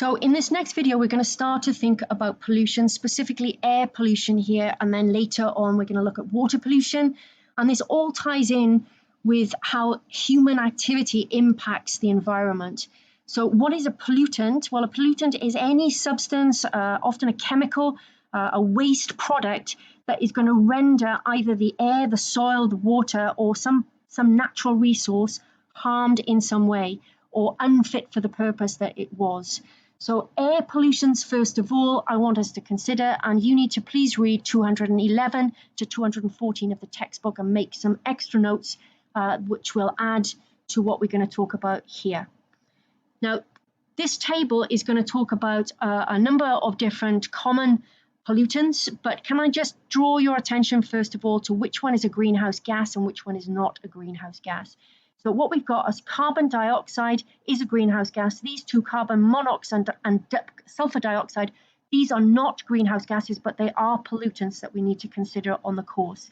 So in this next video, we're going to start to think about pollution, specifically air pollution here, and then later on we're going to look at water pollution. And this all ties in with how human activity impacts the environment. So what is a pollutant? Well, a pollutant is any substance, often a chemical, a waste product that is going to render either the air, the soil, the water, or some natural resource harmed in some way or unfit for the purpose that it was. So air pollutions, first of all, I want us to consider, and you need to please read 211 to 214 of the textbook and make some extra notes, which will add to what we're going to talk about here. Now, this table is going to talk about a number of different common pollutants, but can I just draw your attention, first of all, to which one is a greenhouse gas and which one is not a greenhouse gas. So what we've got is carbon dioxide is a greenhouse gas. These two, carbon monoxide and sulfur dioxide, these are not greenhouse gases, but they are pollutants that we need to consider on the course.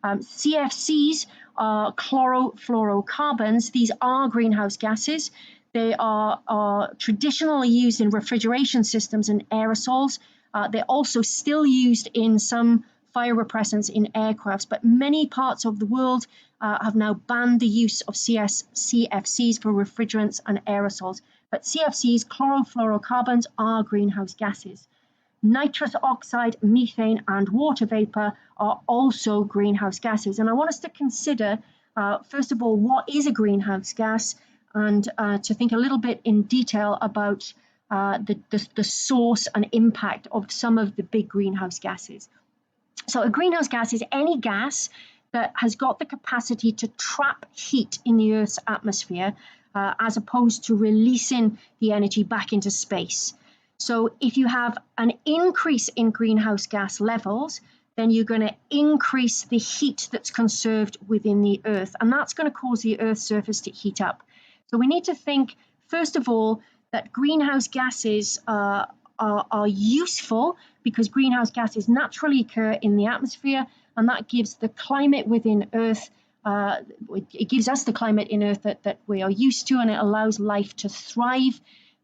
CFCs are chlorofluorocarbons. These are greenhouse gases. They are traditionally used in refrigeration systems and aerosols. They're also still used in some fire repressants in aircrafts, but many parts of the world have now banned the use of CFCs for refrigerants and aerosols. But CFCs, chlorofluorocarbons, are greenhouse gases. Nitrous oxide, methane, and water vapor are also greenhouse gases. And I want us to consider, first of all, what is a greenhouse gas, and to think a little bit in detail about the source and impact of some of the big greenhouse gases. So a greenhouse gas is any gas that has got the capacity to trap heat in the Earth's atmosphere, as opposed to releasing the energy back into space. So if you have an increase in greenhouse gas levels, then you're going to increase the heat that's conserved within the Earth, and that's going to cause the Earth's surface to heat up. So we need to think, first of all, that greenhouse gases are useful because greenhouse gases naturally occur in the atmosphere, and that gives the climate within Earth, it gives us the climate in Earth that we are used to, and it allows life to thrive.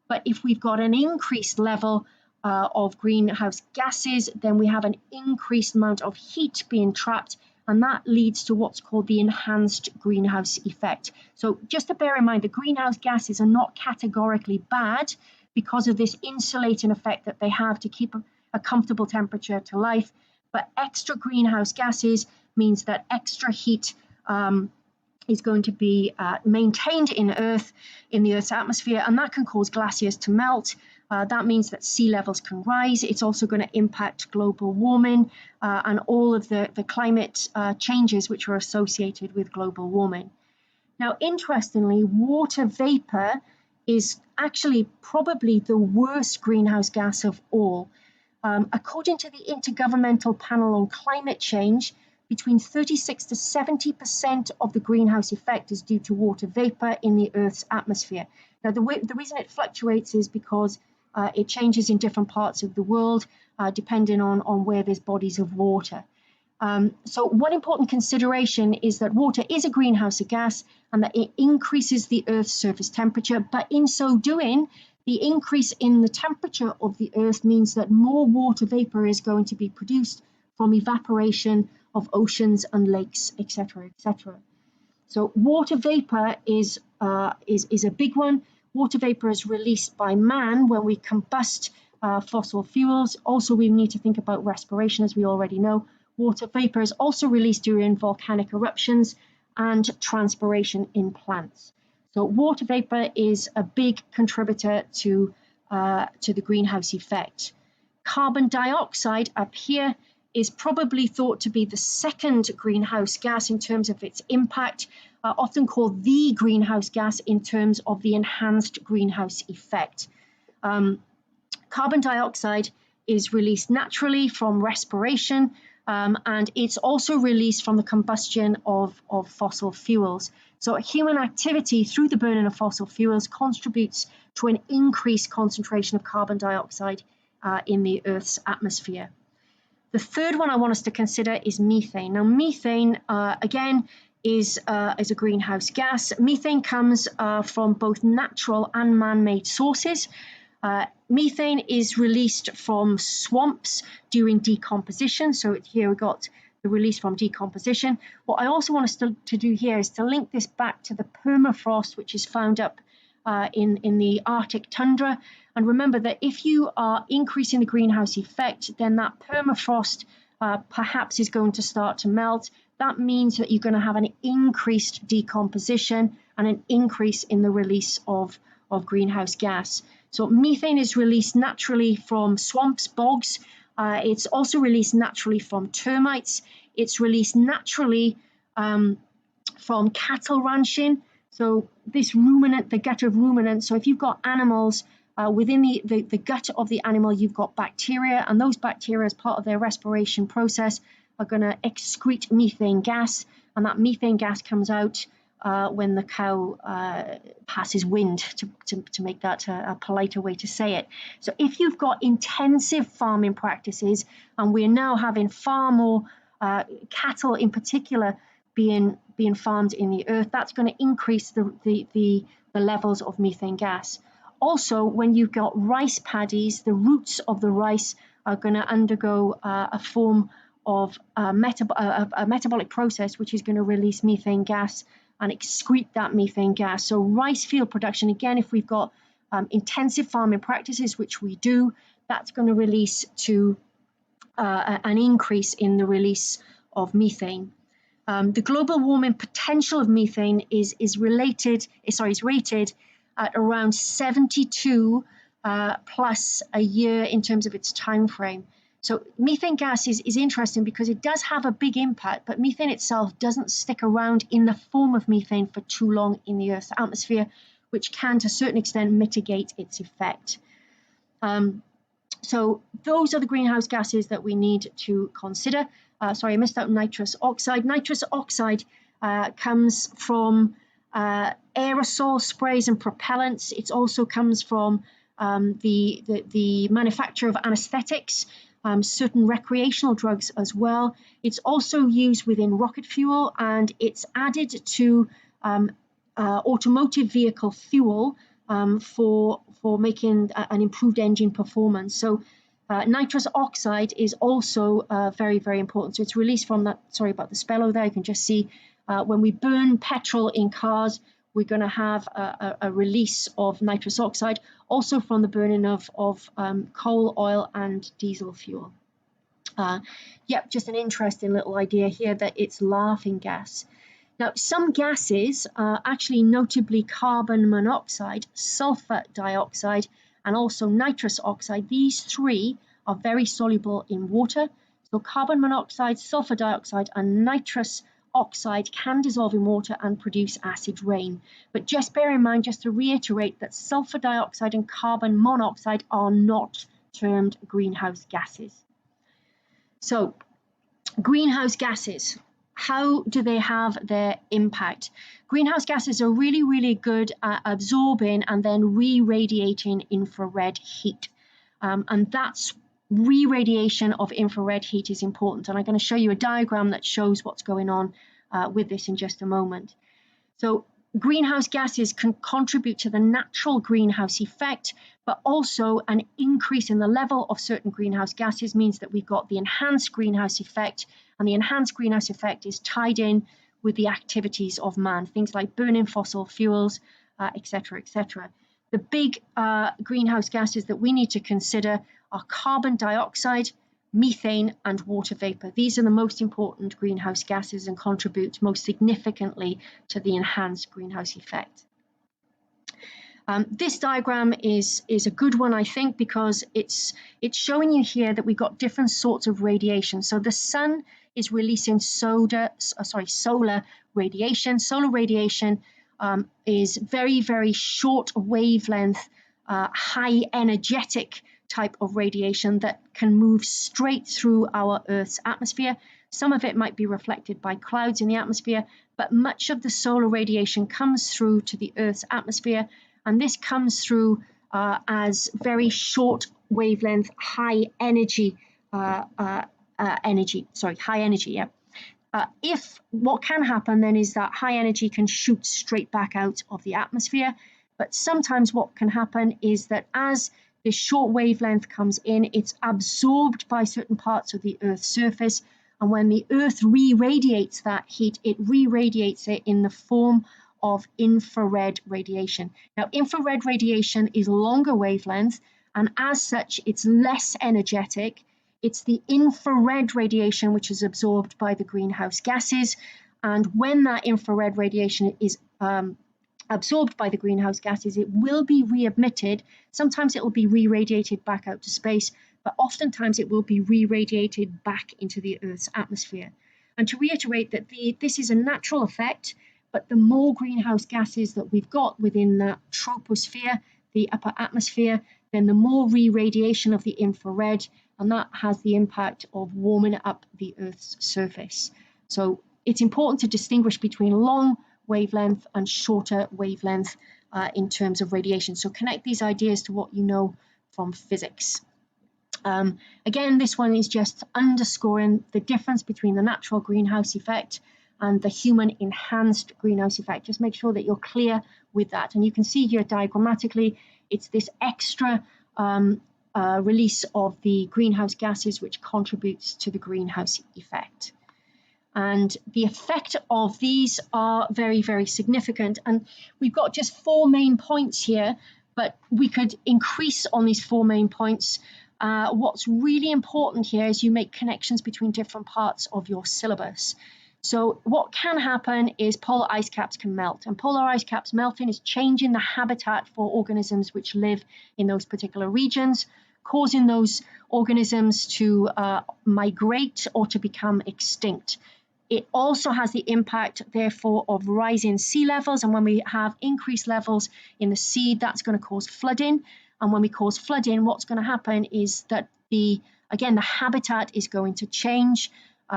But if we've got an increased level of greenhouse gases, then we have an increased amount of heat being trapped, and that leads to what's called the enhanced greenhouse effect. So just to bear in mind, the greenhouse gases are not categorically bad because of this insulating effect that they have to keep a comfortable temperature to life. But extra greenhouse gases means that extra heat is going to be maintained in the Earth's atmosphere, and that can cause glaciers to melt. That means that sea levels can rise. It's also going to impact global warming and all of the climate changes which are associated with global warming. Now, interestingly, water vapor is actually probably the worst greenhouse gas of all. According to the Intergovernmental Panel on Climate Change, between 36 to 70% of the greenhouse effect is due to water vapor in the Earth's atmosphere. Now, the reason it fluctuates is because it changes in different parts of the world, depending on where there's bodies of water. So one important consideration is that water is a greenhouse gas and that it increases the Earth's surface temperature, but in so doing, the increase in the temperature of the Earth means that more water vapor is going to be produced from evaporation of oceans and lakes, etc., etc. So water vapor is a big one. Water vapor is released by man when we combust fossil fuels. Also, we need to think about respiration, as we already know. Water vapor is also released during volcanic eruptions and transpiration in plants. So water vapor is a big contributor to the greenhouse effect. Carbon dioxide up here is probably thought to be the second greenhouse gas in terms of its impact, often called the greenhouse gas in terms of the enhanced greenhouse effect. Carbon dioxide is released naturally from respiration, and it's also released from the combustion of fossil fuels. So human activity through the burning of fossil fuels contributes to an increased concentration of carbon dioxide in the Earth's atmosphere. The third one I want us to consider is methane. Now, methane, again, is a greenhouse gas. Methane comes from both natural and man-made sources. Methane is released from swamps during decomposition. So here we got the release from decomposition. What I also want us to do here is to link this back to the permafrost, which is found up in the Arctic tundra. And remember that if you are increasing the greenhouse effect, then that permafrost perhaps is going to start to melt. That means that you're going to have an increased decomposition and an increase in the release of greenhouse gas. So methane is released naturally from swamps, bogs. It's also released naturally from termites. It's released naturally from cattle ranching. So this ruminant, the gut of ruminants, so if you've got animals within the gut of the animal, you've got bacteria, and those bacteria, as part of their respiration process, are going to excrete methane gas, and that methane gas comes out when the cow passes wind, to make that a politer way to say it. So if you've got intensive farming practices, and we're now having far more cattle in particular being farmed in the earth, that's going to increase the levels of methane gas. Also, when you've got rice paddies, the roots of the rice are going to undergo a form of a metabolic process, which is going to release methane gas and excrete that methane gas. So rice field production, again, if we've got intensive farming practices, which we do, that's going to release to an increase in the release of methane. The global warming potential of methane is rated at around 72 plus a year in terms of its time frame. So methane gas is interesting because it does have a big impact, but methane itself doesn't stick around in the form of methane for too long in the Earth's atmosphere, which can, to a certain extent, mitigate its effect. So those are the greenhouse gases that we need to consider. Sorry, I missed out nitrous oxide. Nitrous oxide comes from aerosol sprays and propellants. It also comes from the manufacture of anesthetics, certain recreational drugs as well. It's also used within rocket fuel, and it's added to automotive vehicle fuel for making an improved engine performance. So nitrous oxide is also very, very important. So it's released from that, sorry about the spello there, you can just see when we burn petrol in cars, we're going to have a release of nitrous oxide, also from the burning of coal, oil and diesel fuel. Yep, just an interesting little idea here that it's laughing gas. Now, some gases, actually notably carbon monoxide, sulfur dioxide, and also nitrous oxide, these three are very soluble in water. So carbon monoxide, sulfur dioxide, and nitrous oxide can dissolve in water and produce acid rain. But just bear in mind, just to reiterate, that sulfur dioxide and carbon monoxide are not termed greenhouse gases. So, greenhouse gases, how do they have their impact? Greenhouse gases are really, really good at absorbing and then re-radiating infrared heat. And that's re-radiation of infrared heat is important. And I'm going to show you a diagram that shows what's going on with this in just a moment. So greenhouse gases can contribute to the natural greenhouse effect, but also an increase in the level of certain greenhouse gases means that we've got the enhanced greenhouse effect, and the enhanced greenhouse effect is tied in with the activities of man, things like burning fossil fuels, etc., etc. The big greenhouse gases that we need to consider are carbon dioxide, methane, and water vapor. These are the most important greenhouse gases and contribute most significantly to the enhanced greenhouse effect. This diagram is a good one, I think, because it's showing you here that we've got different sorts of radiation. So the sun is releasing solar radiation. Solar radiation is very, very short wavelength, high energetic type of radiation that can move straight through our Earth's atmosphere. Some of it might be reflected by clouds in the atmosphere, but much of the solar radiation comes through to the Earth's atmosphere, and this comes through as very short wavelength, high energy, high energy, yeah. If what can happen then is that high energy can shoot straight back out of the atmosphere, but sometimes what can happen is that as this short wavelength comes in, it's absorbed by certain parts of the Earth's surface, and when the Earth re-radiates that heat, it re-radiates it in the form of infrared radiation. Now, infrared radiation is longer wavelength, and as such, it's less energetic. It's the infrared radiation which is absorbed by the greenhouse gases, and when that infrared radiation is absorbed by the greenhouse gases, it will be re-emitted. Sometimes it will be re-radiated back out to space, but oftentimes it will be re-radiated back into the Earth's atmosphere. And to reiterate that this is a natural effect, but the more greenhouse gases that we've got within that troposphere, the upper atmosphere, then the more re-radiation of the infrared, and that has the impact of warming up the Earth's surface. So it's important to distinguish between long wavelength and shorter wavelength in terms of radiation. So connect these ideas to what you know from physics. Again, this one is just underscoring the difference between the natural greenhouse effect and the human enhanced greenhouse effect. Just make sure that you're clear with that. And you can see here diagrammatically, it's this extra release of the greenhouse gases which contributes to the greenhouse effect. And the effect of these are very, very significant. And we've got just 4 main points here, but we could increase on these 4 main points. What's really important here is you make connections between different parts of your syllabus. So what can happen is polar ice caps can melt, and polar ice caps melting is changing the habitat for organisms which live in those particular regions, causing those organisms to migrate or to become extinct. It also has the impact, therefore, of rising sea levels, and when we have increased levels in the sea, that's going to cause flooding. And when we cause flooding, what's going to happen is that the habitat is going to change.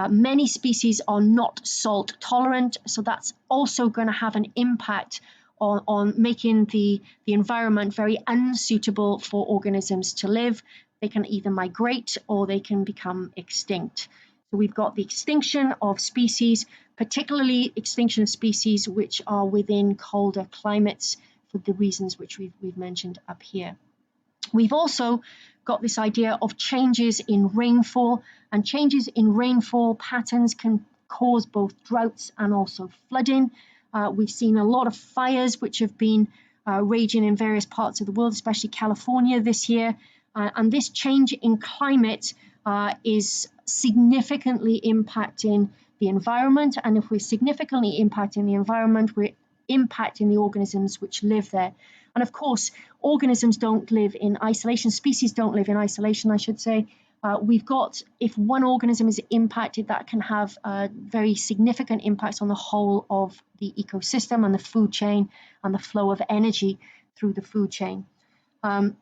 Many species are not salt tolerant, so that's also going to have an impact on making the environment very unsuitable for organisms to live. They can either migrate or they can become extinct. So we've got the extinction of species, particularly extinction of species which are within colder climates for the reasons which we've mentioned up here. We've also got this idea of changes in rainfall, and changes in rainfall patterns can cause both droughts and also flooding. We've seen a lot of fires which have been raging in various parts of the world, especially California this year. And this change in climate is significantly impacting the environment. And if we're significantly impacting the environment, we're impacting the organisms which live there. And of course, organisms don't live in isolation. Species don't live in isolation, I should say. We've got, if one organism is impacted, that can have very significant impacts on the whole of the ecosystem and the food chain and the flow of energy through the food chain.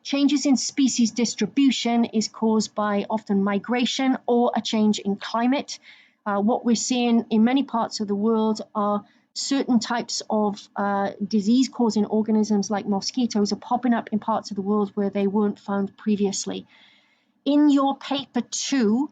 Changes in species distribution is caused by often migration or a change in climate. What we're seeing in many parts of the world are certain types of disease-causing organisms like mosquitoes are popping up in parts of the world where they weren't found previously. In your paper 2,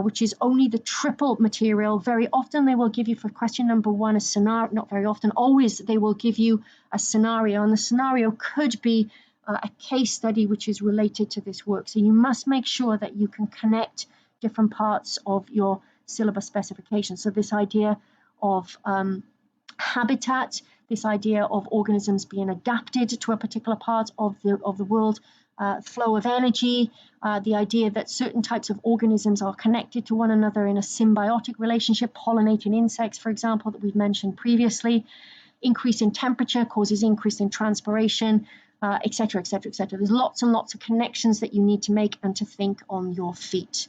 which is only the triple material, very often they will give you for question number 1 a scenario, not very often, always they will give you a scenario, and the scenario could be a case study which is related to this work. So you must make sure that you can connect different parts of your syllabus specification. So this idea of habitat, this idea of organisms being adapted to a particular part of the world, flow of energy, the idea that certain types of organisms are connected to one another in a symbiotic relationship, pollinating insects, for example, that we've mentioned previously. Increase in temperature causes increase in transpiration, etc., etc., etc. There's lots and lots of connections that you need to make and to think on your feet.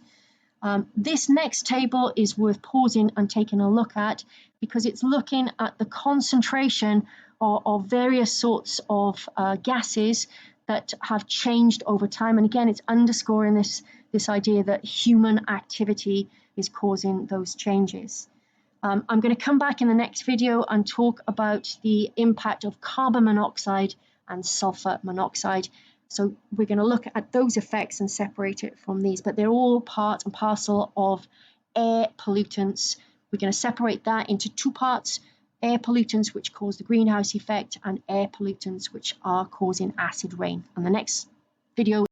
This next table is worth pausing and taking a look at because it's looking at the concentration of various sorts of gases that have changed over time. And again, it's underscoring this idea that human activity is causing those changes. I'm going to come back in the next video and talk about the impact of carbon monoxide and sulfur monoxide. So we're going to look at those effects and separate it from these, but they're all part and parcel of air pollutants. We're going to separate that into 2 parts: air pollutants which cause the greenhouse effect and air pollutants which are causing acid rain. And the next video